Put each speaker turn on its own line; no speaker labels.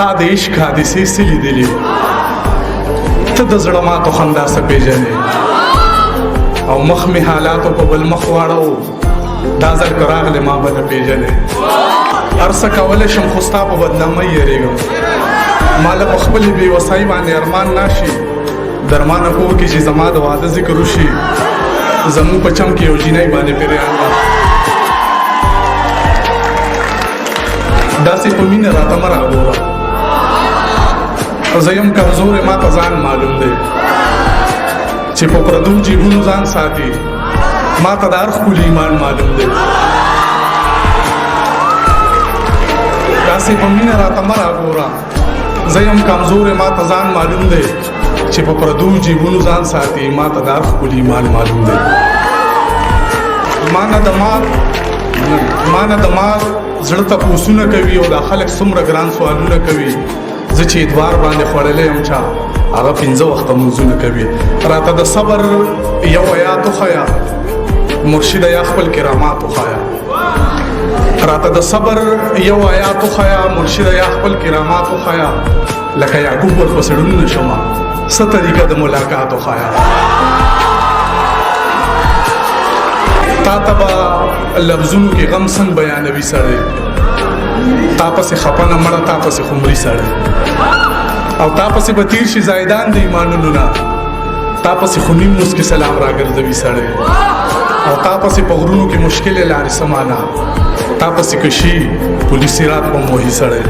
تا د عشق حادثې څه لیدلې ته د زړه ماتو خندا څه پېژنې او مخ مې حالاتو په بل مخ واړو دا ځل که راغلې ما به نه پېژنې هر څه کولی شم خو ستا په بدنامۍ یېرېږم ما له په خپلې بېوسۍ باندې ارمان ناشي درمانه کور کې چې زما د واده ذکر وشي زموږ په چم کې یو جینۍ باندې پېریان ده داسې په مینه راته مه راګوره زه یم کمزوری ما ته ځان معلوم دی چې په پردو جیبونو ځان ساتي ما ته د هر ښکلي ایمان معلوم دی داسې په مینه راته مه راګوره زه یم کمزوری ما ته ځان معلوم دی چې په پردو جیبونو ځان ساتي ما ته د هر ښکلي ایمان معلوم دی ما نه د مار زړه ته پوسونه کوي او دا خلک څومره ګران سوالونه کوي زه چې اتوار باندې خوړلی یم چا هغه 5 وخته لمونځونه کوي راته د صبر یو آیات وښیه مرشده یا خپل کرامات وښیه راته د صبر یو آیات وښیه مرشده یا خپل کرامات وښیه لکه یعقوب ورپسې ړوند نه شمه څه طریقه د ملاقات وښیه تا ته به لفظونو کې غم څنګه بیانوي سړی تا پسې خفه نه مړه تا پسې خمري سړی او تا پسې به تیر شي زایدان د ایمانونو نه تا پسې خو نیم مونځ کې سلام راګرځوي سړی او تا پسې په غرونو کې مشکلې لارې سمانه تا پسې که شي پولیس رات به موهي سړی